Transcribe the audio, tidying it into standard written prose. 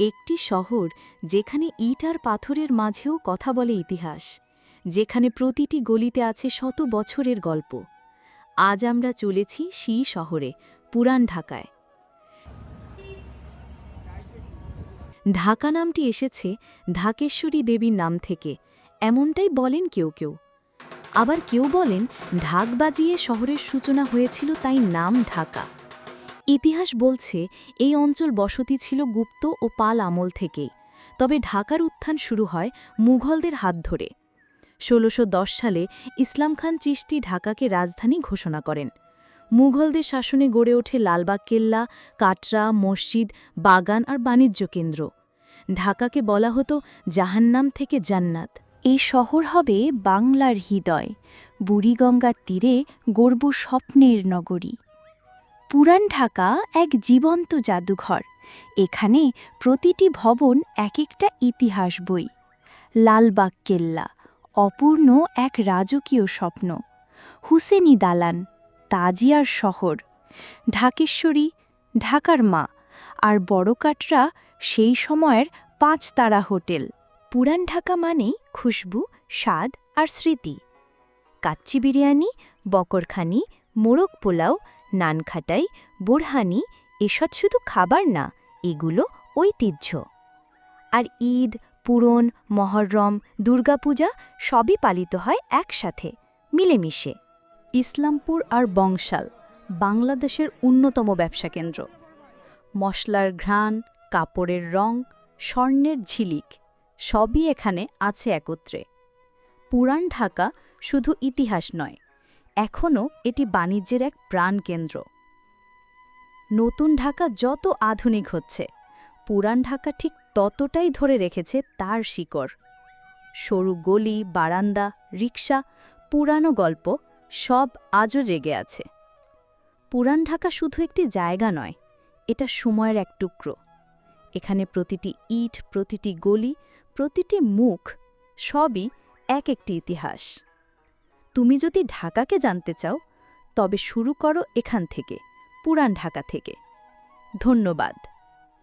একটি শহর যেখানে ইট আর পাথরের মাঝেও কথা বলে ইতিহাস, যেখানে প্রতিটি গলিতে আছে শত বছরের গল্প। আজ আমরা চলেছি সেই শহরে, পুরান ঢাকায়। ঢাকা নামটি এসেছে ঢাকেশ্বরী দেবীর নাম থেকে, এমনটাই বলেন কেউ কেউ। আবার কেউ বলেন ঢাক বাজিয়ে শহরের সূচনা হয়েছিল, তাই নাম ঢাকা। ইতিহাস বলছে এই অঞ্চল বসতি ছিল গুপ্ত ও পাল আমল থেকেই, তবে ঢাকার উত্থান শুরু হয় মুঘলদের হাত ধরে। ১৬১০ সালে ইসলাম খান চিশতি ঢাকাকে রাজধানী ঘোষণা করেন। মুঘলদের শাসনে গড়ে ওঠে লালবাগ কেল্লা, কাটরা, মসজিদ, বাগান আর বাণিজ্য কেন্দ্র। ঢাকাকে বলা হতো জাহান্নাম থেকে জান্নাত। এই শহর হবে বাংলার হৃদয়, বুড়িগঙ্গার তীরে গড়ব স্বপ্নের নগরী। পুরান ঢাকা এক জীবন্ত জাদুঘর। এখানে প্রতিটি ভবন এক একটা ইতিহাস বই। লালবাগ কেল্লা, অপূর্ণ এক রাজকীয় স্বপ্ন। হুসেনি দালান, তাজিয়ার শহর। ঢাকেশ্বরী, ঢাকার মা, আর বড় কাটরা সেই সময়ের ৫ তারা হোটেল। পুরান ঢাকা মানেই খুশবু, স্বাদ আর স্মৃতি। কাচ্চি বিরিয়ানি, বকরখানি, মোরগ পোলাও, নানখাটাই, বোরহানি, এসব শুধু খাবার না, এগুলো ঐতিহ্য। আর ঈদ, পূরণ, মহররম, দুর্গাপূজা সবই পালিত হয় একসাথে, মিলেমিশে। ইসলামপুর আর বংশাল বাংলাদেশের অন্যতম ব্যবসা কেন্দ্র। মশলার ঘ্রাণ, কাপড়ের রং, স্বর্ণের ঝিলিক সবই এখানে আছে একত্রে। পুরান ঢাকা শুধু ইতিহাস নয়, এখনও এটি বাণিজ্যের এক প্রাণকেন্দ্র। নতুন ঢাকা যত আধুনিক হচ্ছে, পুরান ঢাকা ঠিক ততটাই ধরে রেখেছে তার শিকড়। সরু গলি, বারান্দা, রিকশা, পুরানো গল্প সব আজও জেগে আছে। পুরান ঢাকা শুধু একটি জায়গা নয়, এটা সময়ের এক টুকরো। এখানে প্রতিটি ইট, প্রতিটি গলি, প্রতিটি মুখ সবই এক একটি ইতিহাস। তুমি যদি ঢাকাকে জানতে চাও, তবে শুরু করো এখান থেকে, পুরান ঢাকা থেকে। ধন্যবাদ।